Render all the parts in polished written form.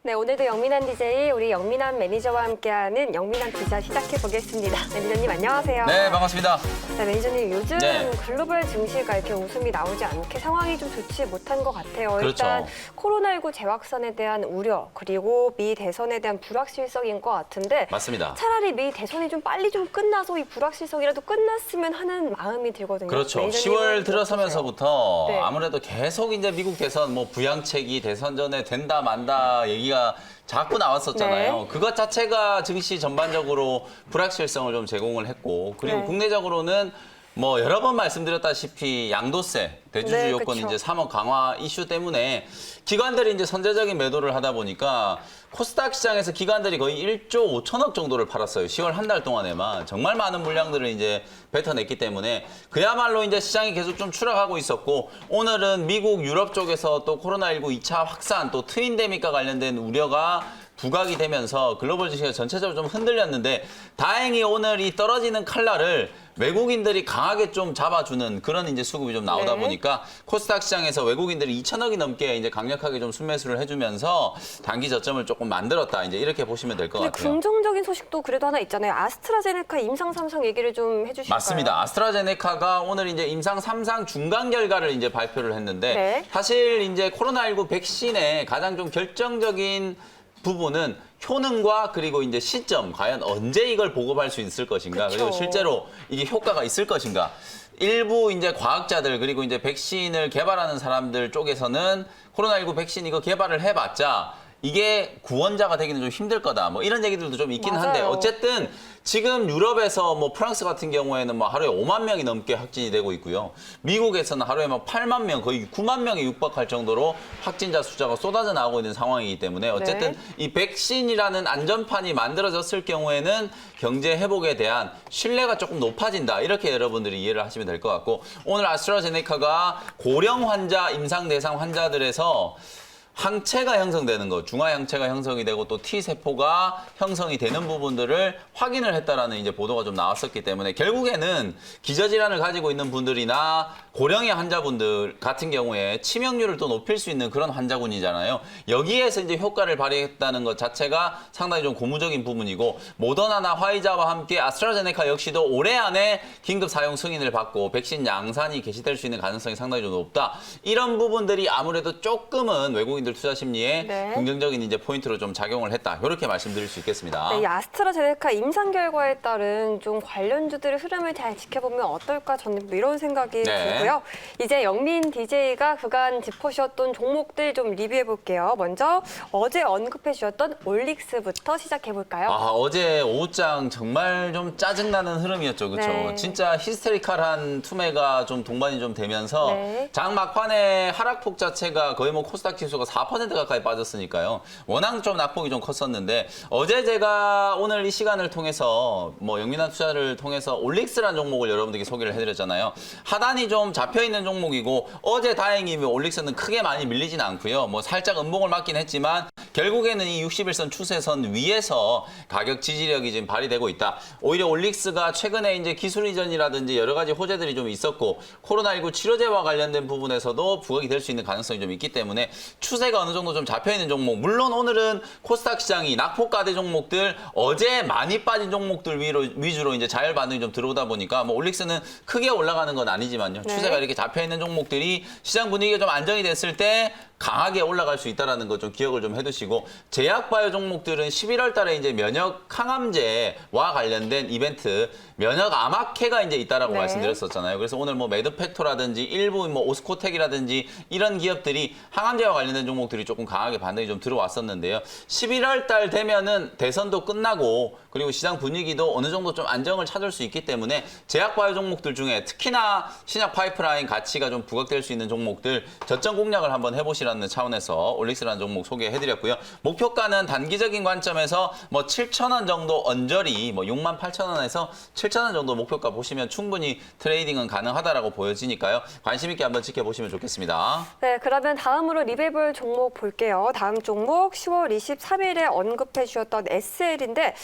네, 오늘도 영민한 DJ, 우리 영민한 매니저와 함께하는 영민한 투자 시작해 보겠습니다. 매니저님 안녕하세요. 네, 반갑습니다. 네, 매니저님 요즘 네. 글로벌 증시가 이렇게 웃음이 나오지 않게 상황이 좀 좋지 못한 것 같아요. 그렇죠. 일단 코로나19 재확산에 대한 우려, 그리고 미 대선에 대한 불확실성인 것 같은데 맞습니다. 차라리 미 대선이 좀 빨리 좀 끝나서 이 불확실성이라도 끝났으면 하는 마음이 들거든요. 그렇죠. 매니저님은 10월 들어서면서부터 네. 아무래도 계속 이제 미국 대선 뭐 부양책이 대선 전에 된다 만다 얘기가 자꾸 나왔었잖아요. 네. 그것 자체가 증시 전반적으로 불확실성을 좀 제공을 했고, 그리고 네. 국내적으로는 뭐 여러 번 말씀드렸다시피 양도세, 대주주 네, 요건 그쵸. 이제 3억 강화 이슈 때문에 기관들이 이제 선제적인 매도를 하다 보니까 코스닥 시장에서 기관들이 거의 1조 5천억 정도를 팔았어요. 10월 한 달 동안에만 정말 많은 물량들을 이제 뱉어냈기 때문에 그야말로 이제 시장이 계속 좀 추락하고 있었고, 오늘은 미국, 유럽 쪽에서 또 코로나19 2차 확산, 또 트윈데믹과 관련된 우려가 부각이 되면서 글로벌 주식이 전체적으로 좀 흔들렸는데, 다행히 오늘 이 떨어지는 칼날을 외국인들이 강하게 좀 잡아주는 그런 이제 수급이 좀 나오다 네. 보니까 코스닥 시장에서 외국인들이 2천억이 넘게 이제 강력하게 좀 순매수를 해주면서 단기 저점을 조금 만들었다, 이제 이렇게 보시면 될 것 근데 같아요. 긍정적인 소식도 그래도 하나 있잖아요. 아스트라제네카 임상 3상 얘기를 좀 해주실까요? 맞습니다. 아스트라제네카가 오늘 이제 임상 3상 중간 결과를 이제 발표를 했는데, 네. 사실 이제 코로나19 백신의 가장 좀 결정적인 부분은 효능과 그리고 이제 시점, 과연 언제 이걸 보급할 수 있을 것인가, 그쵸. 그리고 실제로 이게 효과가 있을 것인가. 일부 이제 과학자들, 그리고 이제 백신을 개발하는 사람들 쪽에서는 코로나19 백신 이거 개발을 해봤자 이게 구원자가 되기는 좀 힘들 거다, 뭐 이런 얘기들도 좀 있긴 한데, 맞아요. 어쨌든 지금 유럽에서 뭐 프랑스 같은 경우에는 뭐 하루에 5만 명이 넘게 확진이 되고 있고요. 미국에서는 하루에 뭐 8만 명, 거의 9만 명에 육박할 정도로 확진자 숫자가 쏟아져 나오고 있는 상황이기 때문에 어쨌든 네. 이 백신이라는 안전판이 만들어졌을 경우에는 경제 회복에 대한 신뢰가 조금 높아진다, 이렇게 여러분들이 이해를 하시면 될 것 같고, 오늘 아스트라제네카가 고령 환자, 임상 대상 환자들에서 항체가 형성되는 것, 중화 항체가 형성이 되고 또 T세포가 형성이 되는 부분들을 확인을 했다라는 이제 보도가 좀 나왔었기 때문에, 결국에는 기저질환을 가지고 있는 분들이나 고령의 환자분들 같은 경우에 치명률을 또 높일 수 있는 그런 환자군이잖아요. 여기에서 이제 효과를 발휘했다는 것 자체가 상당히 좀 고무적인 부분이고, 모더나나 화이자와 함께 아스트라제네카 역시도 올해 안에 긴급 사용 승인을 받고 백신 양산이 개시될 수 있는 가능성이 상당히 좀 높다. 이런 부분들이 아무래도 조금은 외국인 투자 심리에 네. 긍정적인 이제 포인트로 좀 작용을 했다, 이렇게 말씀드릴 수 있겠습니다. 네, 이 아스트라제네카 임상 결과에 따른 좀 관련주들의 흐름을 잘 지켜보면 어떨까, 저는 이런 생각이 네. 들고요. 이제 영민 DJ가 그간 짚어주셨던 종목들 좀 리뷰해 볼게요. 먼저 어제 언급해 주셨던 올릭스부터 시작해 볼까요? 어제 오후장 정말 좀 짜증나는 흐름이었죠, 그렇죠? 네. 진짜 히스테리컬한 투매가 좀 동반이 좀 되면서 네. 장 막판에 하락폭 자체가 거의 뭐 코스닥 지수가 4% 가까이 빠졌으니까요. 워낙 좀 낙폭이 좀 컸었는데, 어제 제가 오늘 이 시간을 통해서 뭐 영민한 투자를 통해서 올릭스라는 종목을 여러분들께 소개를 해드렸잖아요. 하단이 좀 잡혀있는 종목이고, 어제 다행히 올릭스는 크게 많이 밀리진 않고요. 뭐 살짝 음봉을 맞긴 했지만 결국에는 이 61선 추세선 위에서 가격 지지력이 지금 발휘되고 있다. 오히려 올릭스가 최근에 이제 기술 이전이라든지 여러 가지 호재들이 좀 있었고, 코로나19 치료제와 관련된 부분에서도 부각이 될 수 있는 가능성이 좀 있기 때문에 추세가 어느 정도 좀 잡혀있는 종목, 물론 오늘은 코스닥 시장이 낙폭가대 종목들, 어제 많이 빠진 종목들 위주로 이제 자율 반응이 좀 들어오다 보니까 뭐 올릭스는 크게 올라가는 건 아니지만요. 네. 추세가 이렇게 잡혀있는 종목들이 시장 분위기가 좀 안정이 됐을 때 강하게 올라갈 수 있다는 거 좀 기억을 좀 해두시고, 제약바이오 종목들은 11월 달에 이제 면역 항암제와 관련된 이벤트, 면역 암학회가 이제 있다라고 네. 말씀드렸었잖아요. 그래서 오늘 뭐 매드팩토라든지 일부 뭐 오스코텍이라든지 이런 기업들이 항암제와 관련된 종목들이 조금 강하게 반등이 좀 들어왔었는데요. 11월 달 되면은 대선도 끝나고, 그리고 시장 분위기도 어느 정도 좀 안정을 찾을 수 있기 때문에 제약바이오 종목들 중에 특히나 신약 파이프라인 가치가 좀 부각될 수 있는 종목들 저점 공략을 한번 해보시라는 차원에서 올릭스라는 종목 소개해드렸고요. 목표가는 단기적인 관점에서 뭐 7,000원 정도 언저리, 뭐 68,000원에서 7,000원 정도 목표가 보시면 충분히 트레이딩은 가능하다라고 보여지니까요. 관심 있게 한번 지켜보시면 좋겠습니다. 네, 그러면 다음으로 리뷰해볼 종목 볼게요. 다음 종목 10월 23일에 언급해 주셨던 SL인데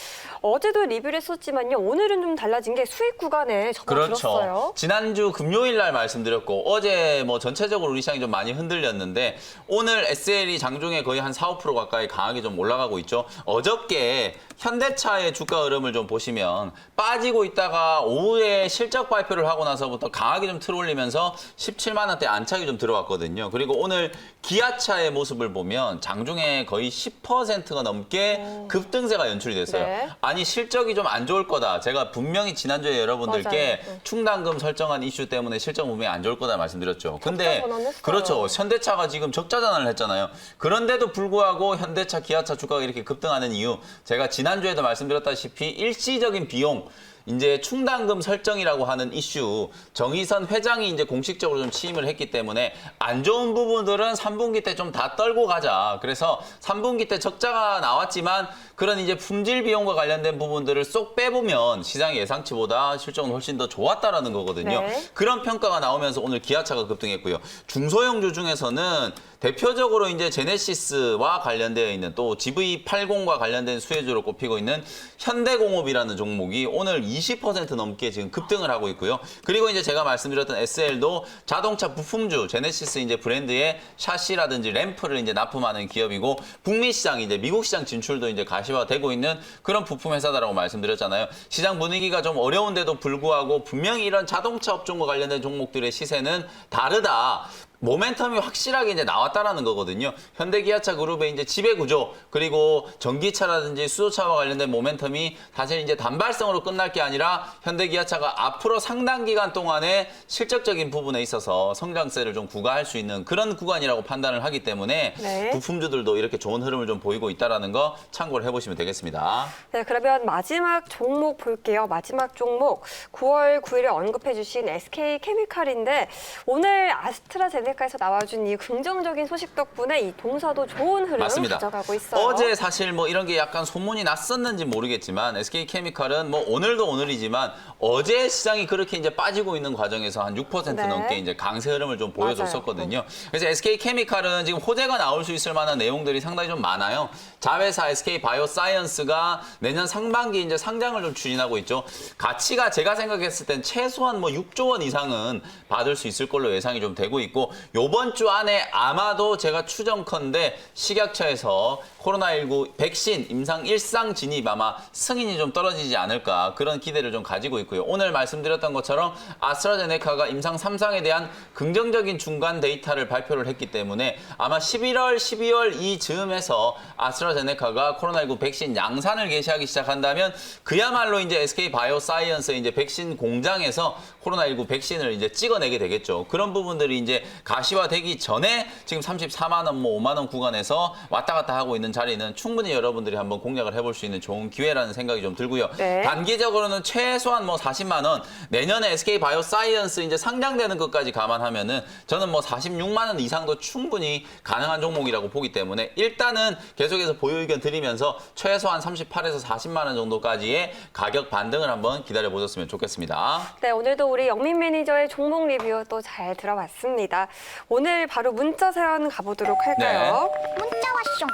어제도 리뷰를 했었지만요. 오늘은 좀 달라진 게 수익 구간에 접어들었어요. 그렇죠. 지난주 금요일 날 말씀드렸고, 어제 뭐 전체적으로 우리 시장이 좀 많이 흔들렸는데, 오늘 SL이 장중에 거의 한 4, 5% 20% 가까이 강하게 좀 올라가고 있죠. 어저께 현대차의 주가 흐름을 좀 보시면 빠지고 있다가 오후에 실적 발표를 하고 나서부터 강하게 좀 틀어올리면서 17만 원대 안착이 좀 들어왔거든요. 그리고 오늘 기아차의 모습을 보면 장중에 거의 10%가 넘게 급등세가 연출이 됐어요. 네. 아니 실적이 좀 안 좋을 거다. 제가 분명히 지난주에 여러분들께 맞아요. 충당금 설정한 이슈 때문에 실적 분명히 안 좋을 거다 말씀드렸죠. 근데 전환했어요. 그렇죠. 현대차가 지금 적자 전환을 했잖아요. 그런데도 불구하고 현대차, 기아차 주가가 이렇게 급등하는 이유 제가 지난주에도 말씀드렸다시피 일시적인 비용 이제 충당금 설정이라고 하는 이슈 정의선 회장이 이제 공식적으로 좀 취임을 했기 때문에 안 좋은 부분들은 3분기 때 좀 다 떨고 가자. 그래서 3분기 때 적자가 나왔지만 그런 이제 품질 비용과 관련된 부분들을 쏙 빼보면 시장 예상치보다 실적은 훨씬 더 좋았다라는 거거든요. 네. 그런 평가가 나오면서 오늘 기아차가 급등했고요. 중소형주 중에서는 대표적으로 이제 제네시스와 관련되어 있는 또 GV80과 관련된 수혜주로 꼽히고 있는 현대공업이라는 종목이 오늘 20% 넘게 지금 급등을 하고 있고요. 그리고 이제 제가 말씀드렸던 SL도 자동차 부품주 제네시스 이제 브랜드의 샤시라든지 램프를 이제 납품하는 기업이고 북미 시장 이제 미국 시장 진출도 이제 가시화되고 있는 그런 부품 회사다라고 말씀드렸잖아요. 시장 분위기가 좀 어려운데도 불구하고 분명히 이런 자동차 업종과 관련된 종목들의 시세는 다르다. 모멘텀이 확실하게 이제 나왔다라는 거거든요. 현대기아차 그룹의 이제 지배 구조 그리고 전기차라든지 수소차와 관련된 모멘텀이 사실 이제 단발성으로 끝날 게 아니라 현대기아차가 앞으로 상당 기간 동안에 실적적인 부분에 있어서 성장세를 좀 구가할 수 있는 그런 구간이라고 판단을 하기 때문에 네. 부품주들도 이렇게 좋은 흐름을 좀 보이고 있다라는 거 참고를 해보시면 되겠습니다. 네, 그러면 마지막 종목 볼게요. 마지막 종목 9월 9일에 언급해 주신 SK케미칼인데 오늘 아스트라제네카에서 나와준 이 긍정적인 소식 덕분에 이 동사도 좋은 흐름 맞습니다. 가져가고 있어요. 어제 사실 뭐 이런 게 약간 소문이 났었는지 모르겠지만 SK케미칼은 뭐 오늘도 오늘이지만 어제 시장이 그렇게 이제 빠지고 있는 과정에서 한 6% 네. 넘게 이제 강세 흐름을 좀 보여줬었거든요. 그래서 SK케미칼은 지금 호재가 나올 수 있을 만한 내용들이 상당히 좀 많아요. 자회사 SK바이오사이언스가 내년 상반기 이제 상장을 좀 추진하고 있죠. 가치가 제가 생각했을 땐 최소한 뭐 6조 원 이상은 받을 수 있을 걸로 예상이 좀 되고 있고 요번 주 안에 아마도 제가 추정컨대 식약처에서 코로나19 백신 임상 1상 진입 아마 승인이 좀 떨어지지 않을까 그런 기대를 좀 가지고 있고요. 오늘 말씀드렸던 것처럼 아스트라제네카가 임상 3상에 대한 긍정적인 중간 데이터를 발표를 했기 때문에 아마 11월, 12월 이 즈음에서 아스트라제네카가 코로나19 백신 양산을 개시하기 시작한다면 그야말로 이제 SK바이오사이언스의 이제 백신 공장에서 코로나19 백신을 이제 찍어내게 되겠죠. 그런 부분들이 이제 가시화되기 전에 지금 34만 원, 뭐 5만 원 구간에서 왔다 갔다 하고 있는 자리는 충분히 여러분들이 한번 공략을 해볼 수 있는 좋은 기회라는 생각이 좀 들고요. 네. 단기적으로는 최소한 뭐 40만 원, 내년에 SK바이오사이언스 이제 상장되는 것까지 감안하면은 저는 뭐 46만 원 이상도 충분히 가능한 종목이라고 보기 때문에 일단은 계속해서 보유 의견 드리면서 최소한 38에서 40만 원 정도까지의 가격 반등을 한번 기다려 보셨으면 좋겠습니다. 네, 오늘도 우리 영민 매니저의 종목 리뷰 또 잘 들어봤습니다. 오늘 바로 문자 사연 가보도록 할까요? 문자 왔쇼.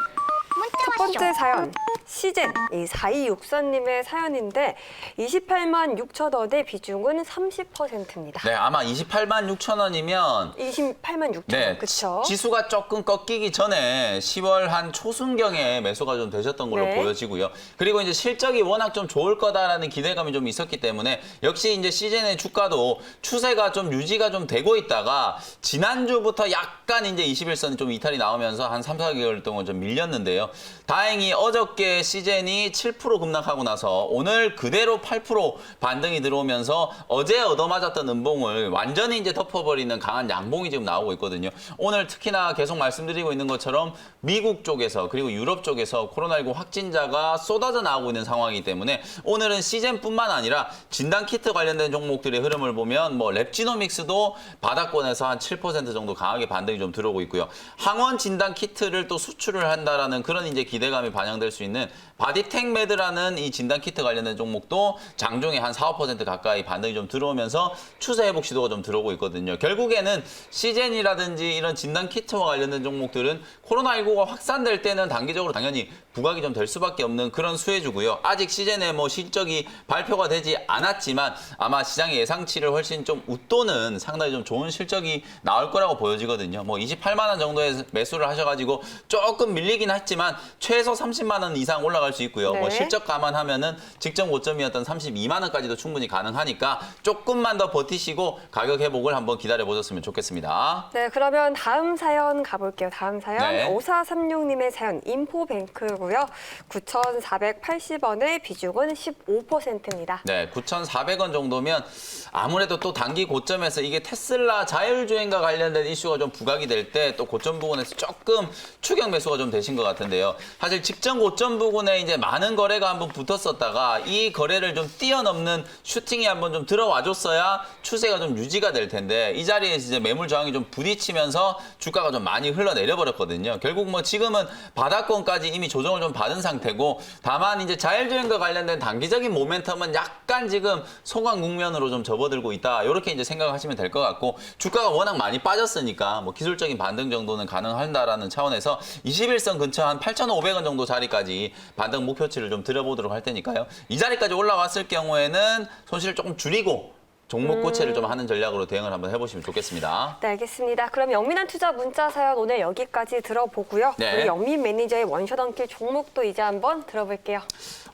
문자 첫 번째 왔쇼. 사연, 시젠, 이 4264님의 사연인데 28만 6천 원의 비중은 30%입니다. 네, 아마 28만 6천 원이면 28만 6천 네, 원, 그렇죠? 지수가 조금 꺾이기 전에 10월 한 초순경에 매수가 좀 되셨던 걸로 네. 보여지고요. 그리고 이제 실적이 워낙 좀 좋을 거다라는 기대감이 좀 있었기 때문에 역시 이제 시즌의 주가도 추세가 좀 유지가 좀 되고 있다가 지난주부터 약간 이제 21선이 좀 이탈이 나오면서 한 3, 4개월 동안 좀 밀렸는데요. 다행히 어저께 시젠이 7% 급락하고 나서 오늘 그대로 8% 반등이 들어오면서 어제 얻어맞았던 음봉을 완전히 이제 덮어버리는 강한 양봉이 지금 나오고 있거든요. 오늘 특히나 계속 말씀드리고 있는 것처럼 미국 쪽에서 그리고 유럽 쪽에서 코로나19 확진자가 쏟아져 나오고 있는 상황이기 때문에 오늘은 시젠뿐만 아니라 진단키트 관련된 종목들의 흐름을 보면 뭐 랩지노믹스도 바닥권에서 한 7% 정도 강하게 반등이 좀 들어오고 있고요. 항원 진단키트를 또 수출을 한다라는 그런 이제 기대감이 반영될 수 있는 바디텍메드라는 이 진단키트 관련된 종목도 장중에 한 4, 5% 가까이 반등이 좀 들어오면서 추세 회복 시도가 좀 들어오고 있거든요. 결국에는 시젠이라든지 이런 진단키트와 관련된 종목들은 코로나19가 확산될 때는 단기적으로 당연히 부각이 좀 될 수밖에 없는 그런 수혜주고요. 아직 시젠에 뭐 실적이 발표가 되지 않았지만 아마 시장의 예상치를 훨씬 좀 웃도는 상당히 좀 좋은 실적이 나올 거라고 보여지거든요. 뭐 28만 원 정도의 매수를 하셔가지고 조금 밀리긴 했지만 하지만 최소 30만 원 이상 올라갈 수 있고요. 네. 뭐 실적 감안하면은 직전 고점이었던 32만 원까지도 충분히 가능하니까 조금만 더 버티시고 가격 회복을 한번 기다려 보셨으면 좋겠습니다. 네, 그러면 다음 사연 가볼게요. 다음 사연 네. 5436님의 사연 인포뱅크고요. 9,480원의 비중은 15%입니다. 네, 9,400원 정도면 아무래도 또 단기 고점에서 이게 테슬라 자율주행과 관련된 이슈가 좀 부각이 될 때 또 고점 부근에서 조금 추격 매수가 좀 되신 것 같은데요. 사실 직전 고점 부근에 이제 많은 거래가 한번 붙었었다가 이 거래를 좀 뛰어넘는 슈팅이 한번 좀 들어와 줬어야 추세가 좀 유지가 될 텐데 이 자리에서 이제 매물 저항이 좀 부딪히면서 주가가 좀 많이 흘러내려 버렸거든요. 결국 뭐 지금은 바닥권까지 이미 조정을 좀 받은 상태고 다만 이제 자율주행과 관련된 단기적인 모멘텀은 약간 지금 소강 국면으로 좀 접어들고 있다. 이렇게 이제 생각하시면 될 것 같고 주가가 워낙 많이 빠졌으니까 뭐 기술적인 반등 정도는 가능한다라는 차원에서 21선 근처 한 8,500원 정도 자리까지 반등 목표치를 좀 드려보도록 할 테니까요. 이 자리까지 올라왔을 경우에는 손실을 조금 줄이고 종목 고체를 좀 하는 전략으로 대응을 한번 해보시면 좋겠습니다. 네, 알겠습니다. 그럼 영민한 투자 문자 사연 오늘 여기까지 들어보고요. 네. 우리 영민 매니저의 원샷 언킬 종목도 이제 한번 들어볼게요.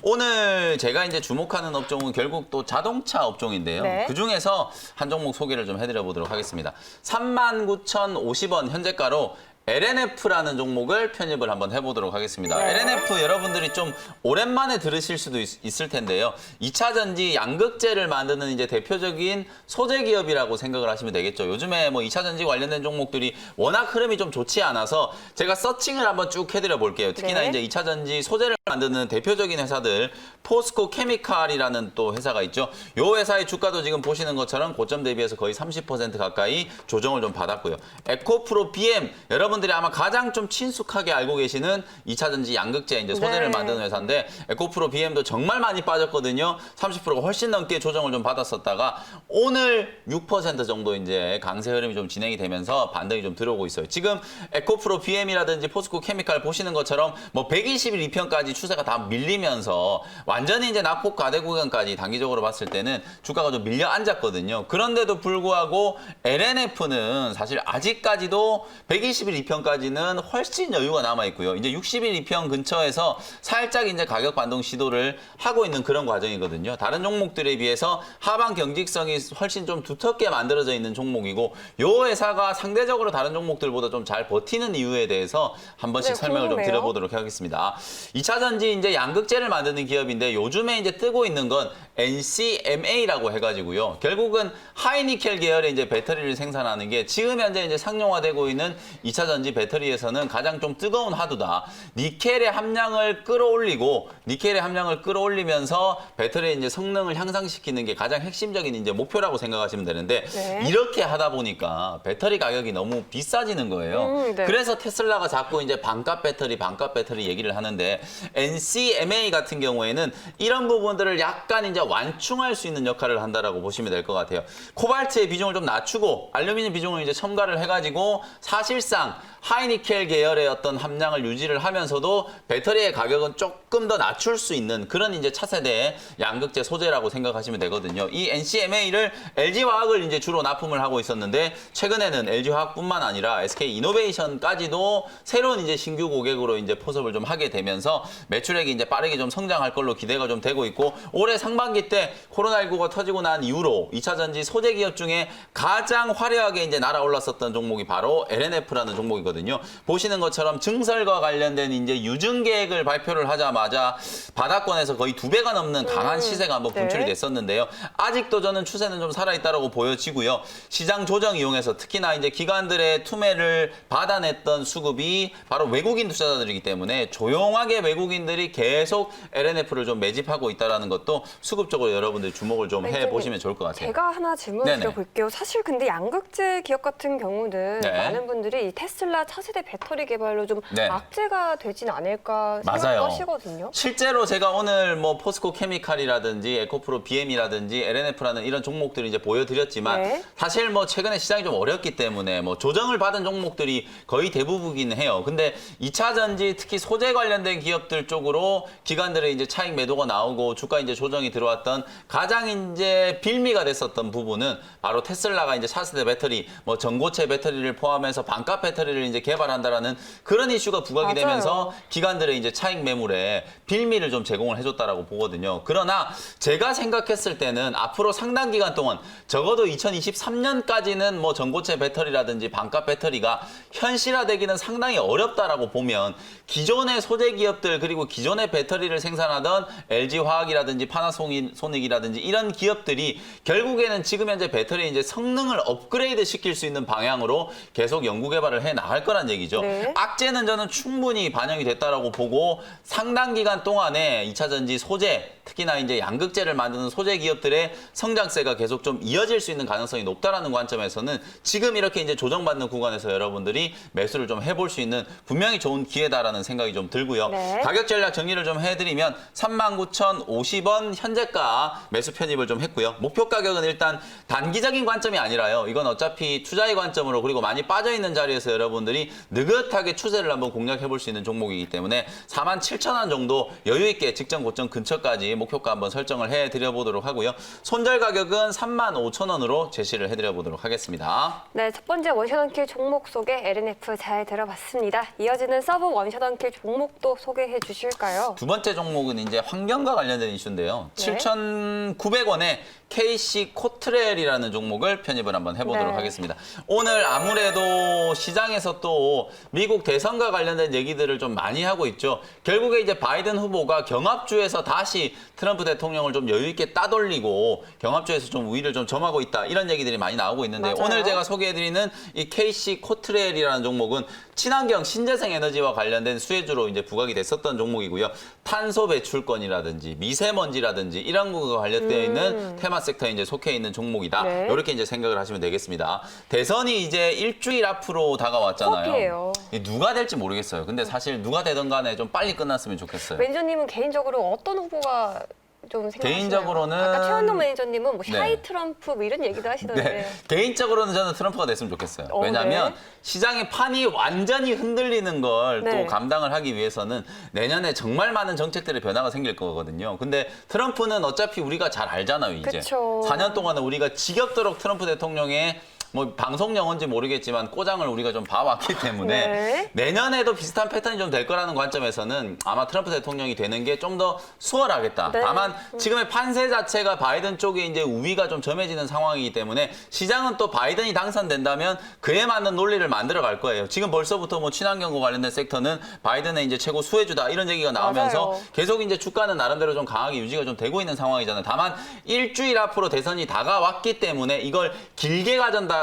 오늘 제가 이제 주목하는 업종은 결국 또 자동차 업종인데요. 네. 그중에서 한 종목 소개를 좀 해드려 보도록 하겠습니다. 39,050원 현재가로 LNF라는 종목을 편입을 한번 해보도록 하겠습니다. 네. LNF 여러분들이 좀 오랜만에 들으실 수도 있을 텐데요. 2차 전지 양극재를 만드는 이제 대표적인 소재 기업이라고 생각을 하시면 되겠죠. 요즘에 뭐 2차 전지 관련된 종목들이 워낙 흐름이 좀 좋지 않아서 제가 서칭을 한번 쭉 해드려 볼게요. 특히나 네. 이제 2차 전지 소재를 만드는 대표적인 회사들 포스코 케미칼이라는 또 회사가 있죠. 이 회사의 주가도 지금 보시는 것처럼 고점 대비해서 거의 30% 가까이 조정을 좀 받았고요. 에코프로 BM 여러분들이 아마 가장 좀 친숙하게 알고 계시는 2차 전지 양극재 이제 소재를 네. 만드는 회사인데 에코프로 BM도 정말 많이 빠졌거든요. 30%가 훨씬 넘게 조정을 좀 받았었다가 오늘 6% 정도 이제 강세 흐름이 좀 진행이 되면서 반등이 좀 들어오고 있어요. 지금 에코프로 BM이라든지 포스코 케미칼 보시는 것처럼 뭐 122편까지 추세가 다 밀리면서 완전히 이제 낙폭 과대 구간까지 단기적으로 봤을 때는 주가가 좀 밀려 앉았거든요. 그런데도 불구하고 LNF는 사실 아직까지도 121편까지는 훨씬 여유가 남아 있고요. 이제 61편 근처에서 살짝 이제 가격 반동 시도를 하고 있는 그런 과정이거든요. 다른 종목들에 비해서 하방 경직성이 훨씬 좀 두텁게 만들어져 있는 종목이고 요 회사가 상대적으로 다른 종목들보다 좀 잘 버티는 이유에 대해서 한 번씩 네, 설명을 좀 궁금해요. 드려보도록 하겠습니다. 2차 전지 이제 양극재를 만드는 기업인데 요즘에 이제 뜨고 있는 건 NCMA라고 해가지고요. 결국은 하이니켈 계열의 이제 배터리를 생산하는 게 지금 현재 이제 상용화되고 있는 2차 전지 배터리에서는 가장 좀 뜨거운 하두다. 니켈의 함량을 끌어올리면서 배터리의 이제 성능을 향상시키는 게 가장 핵심적인 이제 목표라고 생각하시면 되는데 네. 이렇게 하다 보니까 배터리 가격이 너무 비싸지는 거예요. 네. 그래서 테슬라가 자꾸 이제 반값 배터리 얘기를 하는데 NCMA 같은 경우에는 이런 부분들을 약간 이제 완충할 수 있는 역할을 한다라고 보시면 될 것 같아요. 코발트의 비중을 좀 낮추고 알루미늄 비중을 이제 첨가를 해가지고 사실상 하이니켈 계열의 어떤 함량을 유지를 하면서도 배터리의 가격은 조금 더 낮출 수 있는 그런 이제 차세대의 양극재 소재라고 생각하시면 되거든요. 이 NCMA를 LG화학을 이제 주로 납품을 하고 있었는데 최근에는 LG화학뿐만 아니라 SK이노베이션까지도 새로운 이제 신규 고객으로 이제 포섭을 좀 하게 되면서 매출액이 이제 빠르게 좀 성장할 걸로 기대가 좀 되고 있고 올해 상반기 때 코로나19가 터지고 난 이후로 2차 전지 소재 기업 중에 가장 화려하게 이제 날아올랐었던 종목이 바로 LNF라는 종목이거든요. 보시는 것처럼 증설과 관련된 이제 유증 계획을 발표를 하자마자 바닥권에서 거의 2배가 넘는 강한 시세가 한번 분출이 네. 됐었는데요. 아직도 저는 추세는 좀 살아있다라고 보여지고요. 시장 조정 이용해서 특히나 이제 기관들의 투매를 받아냈던 수급이 바로 외국인 투자자들이기 때문에 조용하게 외국인들이 계속 LNF를 좀 매집하고 있다는 것도 수급적으로 여러분들 주목을 좀 해보시면 좋을 것 같아요. 제가 하나 질문 네네. 드려볼게요. 사실 근데 양극재 기업 같은 경우는 네. 많은 분들이 이 테슬라 차세대 배터리 개발로 좀 네. 악재가 되진 않을까 맞아요. 생각하시거든요. 거거든요. 실제로 제가 오늘 뭐 포스코 케미칼이라든지 에코프로 BM이라든지 LNF라는 이런 종목들을 이제 보여드렸지만 네. 사실 뭐 최근에 시장이 좀 어렵기 때문에 뭐 조정을 받은 종목들이 거의 대부분이긴 해요. 근데 2차 전지 특히 소재 관련된 기업들 쪽으로 기관들의 이제 차익 매도가 나오고 주가 이제 조정이 들어왔던 가장 이제 빌미가 됐었던 부분은 바로 테슬라가 이제 차세대 배터리, 뭐 전고체 배터리를 포함해서 반값 배터리를 이제 개발한다라는 그런 이슈가 부각이 맞아요. 되면서 기관들의 이제 차익 매물에 빌미를 좀 제공을 해줬다라고 보거든요. 그러나 제가 생각했을 때는 앞으로 상당 기간 동안 적어도 2023년까지는 뭐 전고체 배터리라든지 반값 배터리가 현실화되기는 상당히 어렵다라고 보면 기존의 소재 기업들 그리고 기존의 배터리를 생산하던 LG화학이라든지 파나소닉이라든지 이런 기업들이 결국에는 지금 현재 배터리 이제 성능을 업그레이드 시킬 수 있는 방향으로 계속 연구 개발을 해 나갈 거란 얘기죠. 네. 악재는 저는 충분히 반영이 됐다라고 보고 상당 기간 동안에 2차 전지 소재 특히나 이제 양극재를 만드는 소재 기업들의 성장세가 계속 좀 이어질 수 있는 가능성이 높다라는 관점에서는 지금 이렇게 이제 조정받는 구간에서 여러분들이 매수를 좀 해볼 수 있는 분명히 좋은 기회다라는 생각이 좀 들고요. 네. 가격 전략 정리를 좀 해드리면 39,050원 현재가 매수 편입을 좀 했고요. 목표 가격은 일단 단기적인 관점이 아니라요. 이건 어차피 투자의 관점으로 그리고 많이 빠져있는 자리에서 여러분들이 느긋하게 추세를 한번 공략해 볼 수 있는 종목이기 때문에 47,000원 정도 여유 있게 직전 고점 근처까지 목표가 한번 설정을 해드려 보도록 하고요. 손절 가격은 35,000원으로 제시를 해드려 보도록 하겠습니다. 네, 첫 번째 원샷원킬 종목 소개 LNF 잘 들어봤습니다. 이어지는 서브 원샷원킬 종목도 소개해 주실까요? 두 번째 종목은 이제 환경과 관련된 이슈인데요. 네. 7,900원에 KC 코트렐이라는 종목을 편입을 한번 해보도록 네. 하겠습니다. 오늘 아무래도 시장에서 또 미국 대선과 관련된 얘기들을 좀 많이 하고 있죠. 결국에 이제 바이든 후보가 경합주에서 다시 트럼프 대통령을 좀 여유 있게 따돌리고 경합주에서 좀 우위를 좀 점하고 있다. 이런 얘기들이 많이 나오고 있는데 맞아요. 오늘 제가 소개해드리는 이 KC 코트렐이라는 종목은 친환경 신재생 에너지와 관련된 수혜주로 이제 부각이 됐었던 종목이고요. 탄소 배출권이라든지 미세먼지라든지 이런 거가 관련되어 있는 테마 섹터에 이제 속해 있는 종목이다. 네. 이렇게 이제 생각을 하시면 되겠습니다. 대선이 이제 일주일 앞으로 다가왔잖아요. 커피예요. 이게 누가 될지 모르겠어요. 근데 사실 누가 되든 간에 좀 빨리 끝났으면 좋겠어요. 매니저님은 개인적으로 어떤 후보가 좀 생각하시나요? 개인적으로는- 아까 최원동 매니저님은 뭐 샤이 네. 트럼프 뭐 이런 얘기도 하시던데. 네. 개인적으로는 저는 트럼프가 됐으면 좋겠어요. 어, 왜냐하면 네. 시장의 판이 완전히 흔들리는 걸 또 네. 감당을 하기 위해서는 내년에 정말 많은 정책들의 변화가 생길 거거든요. 근데 트럼프는 어차피 우리가 잘 알잖아요, 이제. 그쵸. 4년 동안은 우리가 지겹도록 트럼프 대통령의 뭐 방송 영어인지 모르겠지만 꼬장을 우리가 좀 봐왔기 때문에 네. 내년에도 비슷한 패턴이 좀 될 거라는 관점에서는 아마 트럼프 대통령이 되는 게 좀 더 수월하겠다. 네. 다만 지금의 판세 자체가 바이든 쪽에 이제 우위가 좀 점해지는 상황이기 때문에 시장은 또 바이든이 당선된다면 그에 맞는 논리를 만들어 갈 거예요. 지금 벌써부터 뭐 친환경과 관련된 섹터는 바이든의 이제 최고 수혜주다 이런 얘기가 나오면서 맞아요. 계속 이제 주가는 나름대로 좀 강하게 유지가 좀 되고 있는 상황이잖아요. 다만 일주일 앞으로 대선이 다가왔기 때문에 이걸 길게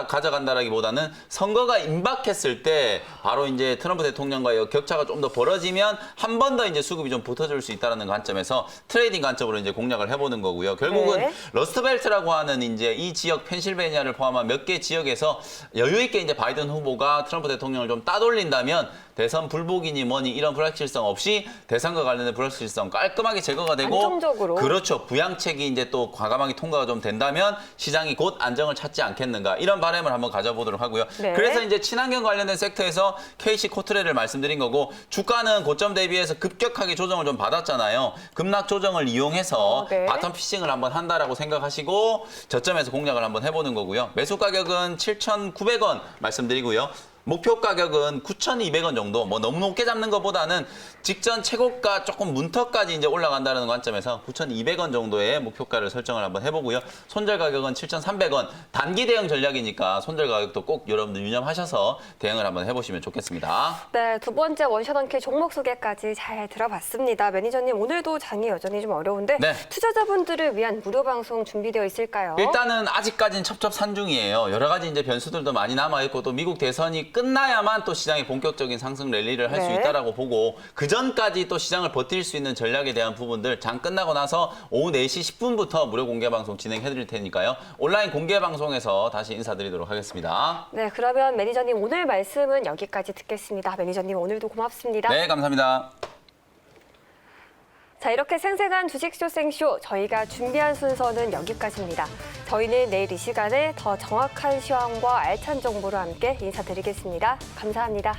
가져간다라기보다는 선거가 임박했을 때 바로 이제 트럼프 대통령과의 격차가 좀 더 벌어지면 한 번 더 이제 수급이 좀 붙어줄 수 있다는 관점에서 트레이딩 관점으로 이제 공략을 해보는 거고요. 결국은 네. 러스트벨트라고 하는 이제 이 지역 펜실베니아를 포함한 몇 개 지역에서 여유 있게 이제 바이든 후보가 트럼프 대통령을 좀 따돌린다면 대선 불복이니 뭐니 이런 불확실성 없이 대선과 관련된 불확실성 깔끔하게 제거가 되고 안정적으로. 그렇죠. 부양책이 이제 또 과감하게 통과가 좀 된다면 시장이 곧 안정을 찾지 않겠는가 이런 바람을 한번 가져보도록 하고요. 네. 그래서 이제 친환경 관련된 섹터에서 KC 코트레를 말씀드린 거고 주가는 고점 대비해서 급격하게 조정을 좀 받았잖아요. 급락 조정을 이용해서 네. 바텀 피싱을 한번 한다라고 생각하시고 저점에서 공략을 한번 해보는 거고요. 매수 가격은 7,900원 말씀드리고요. 목표 가격은 9,200원 정도. 뭐 너무 높게 잡는 것보다는 직전 최고가 조금 문턱까지 이제 올라간다는 관점에서 9,200원 정도의 목표가를 설정을 한번 해보고요. 손절 가격은 7,300원. 단기 대응 전략이니까 손절 가격도 꼭 여러분들 유념하셔서 대응을 한번 해보시면 좋겠습니다. 네, 두 번째 원샷원킬 종목 소개까지 잘 들어봤습니다. 매니저님, 오늘도 장이 여전히 좀 어려운데 네. 투자자분들을 위한 무료 방송 준비되어 있을까요? 일단은 아직까지는 첩첩산중이에요. 여러 가지 이제 변수들도 많이 남아있고 또 미국 대선이 끝나야만 또 시장이 본격적인 상승 랠리를 할 수 네. 있다라고 보고 그 전까지 또 시장을 버틸 수 있는 전략에 대한 부분들 장 끝나고 나서 오후 4시 10분부터 무료 공개 방송 진행해 드릴 테니까요. 온라인 공개 방송에서 다시 인사드리도록 하겠습니다. 네, 그러면 매니저님 오늘 말씀은 여기까지 듣겠습니다. 매니저님 오늘도 고맙습니다. 네, 감사합니다. 자, 이렇게 생생한 주식쇼 생쇼 저희가 준비한 순서는 여기까지입니다. 저희는 내일 이 시간에 더 정확한 시황과 알찬 정보로 함께 인사드리겠습니다. 감사합니다.